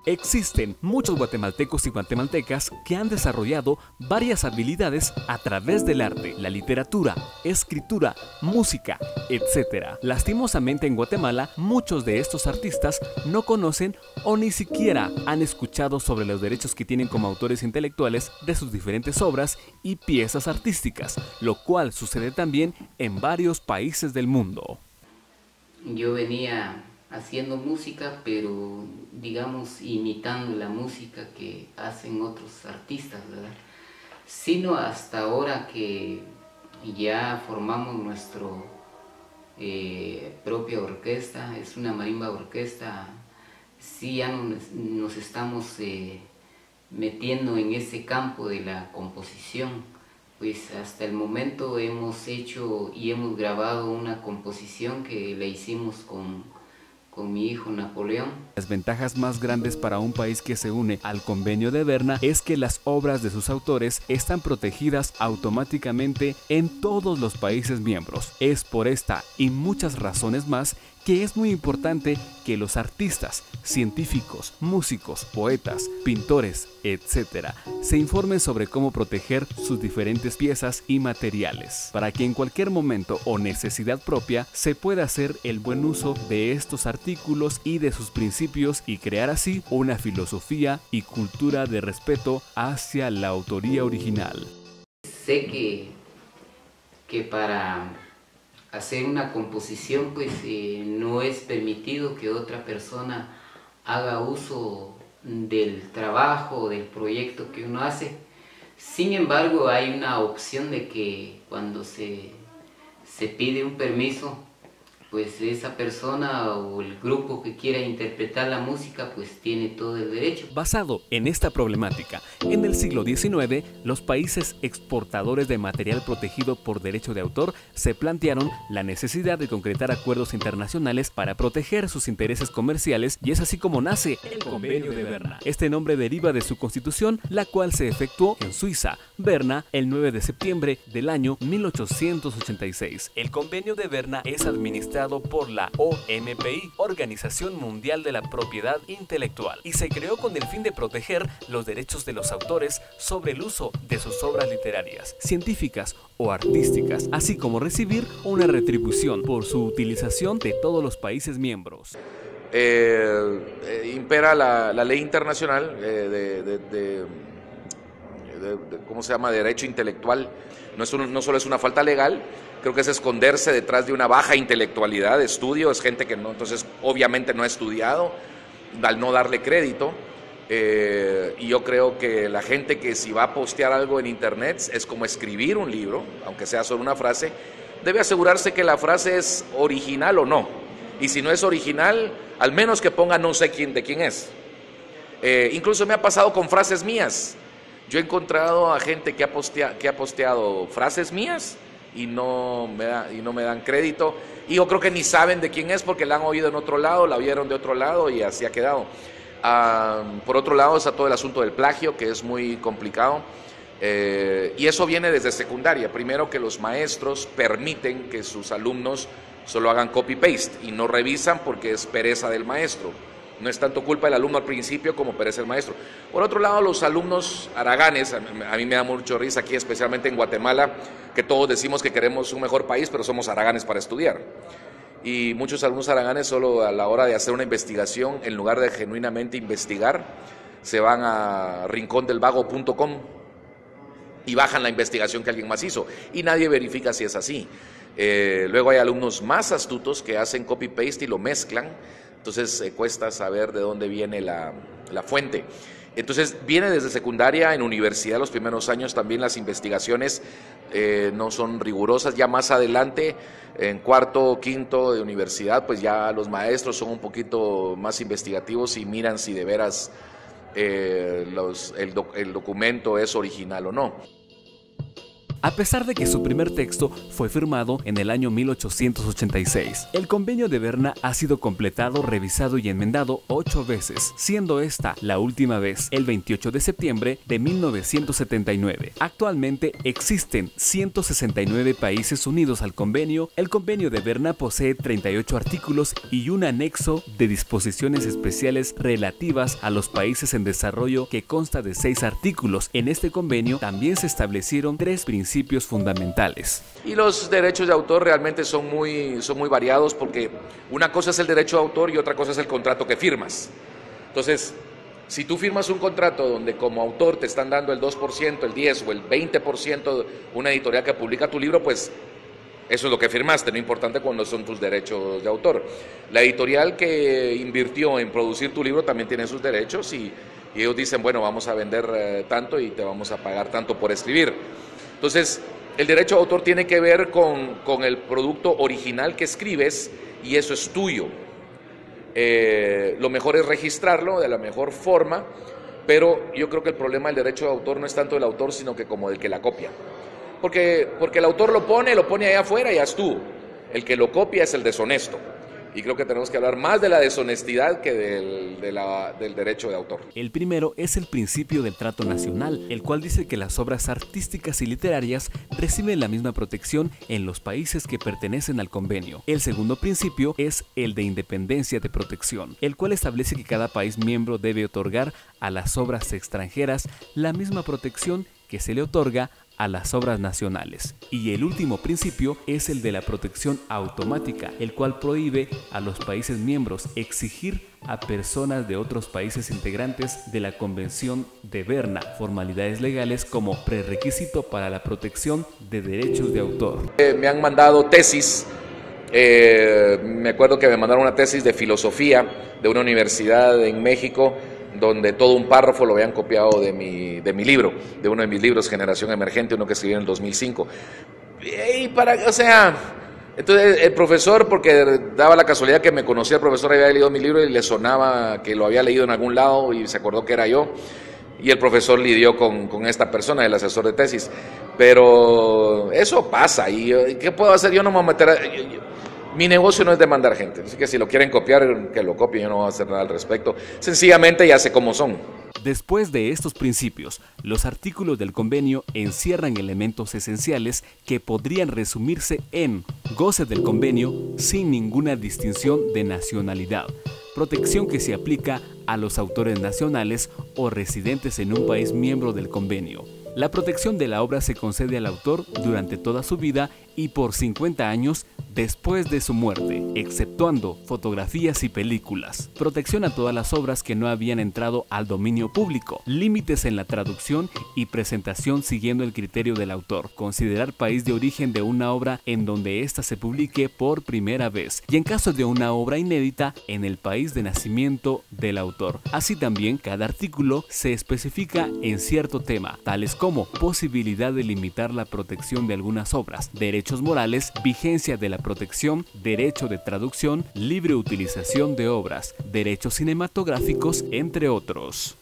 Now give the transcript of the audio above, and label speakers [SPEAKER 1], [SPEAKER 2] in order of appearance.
[SPEAKER 1] Existen muchos guatemaltecos y guatemaltecas que han desarrollado varias habilidades a través del arte, la literatura, escritura, música, etc. Lastimosamente en Guatemala, muchos de estos artistas no conocen o ni siquiera han escuchado sobre los derechos que tienen como autores intelectuales de sus diferentes obras y piezas artísticas, lo cual sucede también en varios países del mundo.
[SPEAKER 2] Yo venía haciendo música, pero digamos imitando la música que hacen otros artistas, ¿verdad? Sino hasta ahora que ya formamos nuestro propia orquesta, es una marimba orquesta, sí ya nos estamos metiendo en ese campo de la composición. Pues hasta el momento hemos hecho y hemos grabado una composición que la hicimos con mi hijo Napoleón.
[SPEAKER 1] Las ventajas más grandes para un país que se une al Convenio de Berna es que las obras de sus autores están protegidas automáticamente en todos los países miembros. Es por esta y muchas razones más que es muy importante que los artistas, científicos, músicos, poetas, pintores, etc. se informen sobre cómo proteger sus diferentes piezas y materiales, para que en cualquier momento o necesidad propia se pueda hacer el buen uso de estos artículos y de sus principios y crear así una filosofía y cultura de respeto hacia la autoría original.
[SPEAKER 2] Sé que para hacer una composición pues no es permitido que otra persona haga uso del trabajo o del proyecto que uno hace. Sin embargo, hay una opción de que cuando se pide un permiso, pues esa persona o el grupo que quiera interpretar la música pues tiene todo el derecho.
[SPEAKER 1] Basado en esta problemática, en el siglo XIX, los países exportadores de material protegido por derecho de autor se plantearon la necesidad de concretar acuerdos internacionales para proteger sus intereses comerciales, y es así como nace el Convenio de Berna. Este nombre deriva de su constitución, la cual se efectuó en Suiza, Berna, el 9 de septiembre del año 1886. El Convenio de Berna es administrado por la OMPI, Organización Mundial de la Propiedad Intelectual, y se creó con el fin de proteger los derechos de los autores sobre el uso de sus obras literarias, científicas o artísticas, así como recibir una retribución por su utilización de todos los países miembros.
[SPEAKER 3] Impera la ley internacional ¿cómo se llama?, de derecho intelectual. No solo es una falta legal, creo que es esconderse detrás de una baja intelectualidad de estudio. Es gente que no, entonces obviamente no ha estudiado, al no darle crédito. Y yo creo que la gente que si va a postear algo en internet es como escribir un libro, aunque sea solo una frase, debe asegurarse que la frase es original o no. Y si no es original, al menos que ponga no sé de quién es. Incluso me ha pasado con frases mías. Yo he encontrado a gente que ha posteado frases mías y no me dan crédito, y yo creo que ni saben de quién es porque la han oído en otro lado, la vieron de otro lado y así ha quedado. Por otro lado está todo el asunto del plagio, que es muy complicado, y eso viene desde secundaria. Primero, que los maestros permiten que sus alumnos solo hagan copy-paste y no revisan porque es pereza del maestro. No es tanto culpa del alumno al principio como perece el maestro. Por otro lado, los alumnos haraganes, a mí me da mucho risa aquí, especialmente en Guatemala, que todos decimos que queremos un mejor país, pero somos haraganes para estudiar. Y muchos alumnos haraganes solo a la hora de hacer una investigación, en lugar de genuinamente investigar, se van a rincondelvago.com y bajan la investigación que alguien más hizo, y nadie verifica si es así. Luego hay alumnos más astutos que hacen copy-paste y lo mezclan. Entonces cuesta saber de dónde viene la fuente. Entonces viene desde secundaria. En universidad los primeros años también las investigaciones no son rigurosas. Ya más adelante, en cuarto o quinto de universidad, pues ya los maestros son un poquito más investigativos y miran si de veras el documento es original o no.
[SPEAKER 1] a pesar de que su primer texto fue firmado en el año 1886. El Convenio de Berna ha sido completado, revisado y enmendado 8 veces, siendo esta la última vez el 28 de septiembre de 1979. Actualmente existen 169 países unidos al convenio. El Convenio de Berna posee 38 artículos y un anexo de disposiciones especiales relativas a los países en desarrollo que consta de 6 artículos. En este convenio también se establecieron 3 principios fundamentales.
[SPEAKER 3] Y los derechos de autor realmente son muy variados, porque una cosa es el derecho de autor y otra cosa es el contrato que firmas. Entonces, si tú firmas un contrato donde como autor te están dando el 2%, el 10% o el 20% de una editorial que publica tu libro, pues eso es lo que firmaste, no importante cuando son tus derechos de autor. La editorial que invirtió en producir tu libro también tiene sus derechos y ellos dicen, bueno, vamos a vender tanto y te vamos a pagar tanto por escribir. Entonces, el derecho de autor tiene que ver con el producto original que escribes y eso es tuyo. Lo mejor es registrarlo de la mejor forma, pero yo creo que el problema del derecho de autor no es tanto del autor, sino que como del que la copia. Porque el autor lo pone allá afuera y ya estuvo. El que lo copia es el deshonesto. Y creo que tenemos que hablar más de la deshonestidad que del derecho de autor.
[SPEAKER 1] El primero es el principio del trato nacional, el cual dice que las obras artísticas y literarias reciben la misma protección en los países que pertenecen al convenio. El segundo principio es el de independencia de protección, el cual establece que cada país miembro debe otorgar a las obras extranjeras la misma protección que se le otorga a las obras nacionales. Y el último principio es el de la protección automática, el cual prohíbe a los países miembros exigir a personas de otros países integrantes de la Convención de Berna formalidades legales como prerequisito para la protección de derechos de autor.
[SPEAKER 3] Me han mandado tesis, me acuerdo que me mandaron una tesis de filosofía de una universidad en México, donde todo un párrafo lo habían copiado de mi libro, de uno de mis libros, Generación Emergente, uno que escribí en el 2005. Entonces el profesor, porque daba la casualidad que me conocía, el profesor había leído mi libro y le sonaba que lo había leído en algún lado y se acordó que era yo, y el profesor lidió con esta persona, el asesor de tesis. Pero eso pasa, y ¿qué puedo hacer? Yo no me voy a meter mi negocio no es demandar gente, así que si lo quieren copiar, que lo copien, yo no voy a hacer nada al respecto. Sencillamente ya sé cómo son.
[SPEAKER 1] Después de estos principios, los artículos del convenio encierran elementos esenciales que podrían resumirse en goce del convenio sin ninguna distinción de nacionalidad, protección que se aplica a los autores nacionales o residentes en un país miembro del convenio. La protección de la obra se concede al autor durante toda su vida y por 50 años después de su muerte, exceptuando fotografías y películas. Protección a todas las obras que no habían entrado al dominio público. Límites en la traducción y presentación siguiendo el criterio del autor. Considerar país de origen de una obra en donde ésta se publique por primera vez. Y en caso de una obra inédita, en el país de nacimiento del autor. Así también, cada artículo se especifica en cierto tema, tales como posibilidad de limitar la protección de algunas obras, derechos morales, vigencia de la protección, derecho de traducción, libre utilización de obras, derechos cinematográficos, entre otros.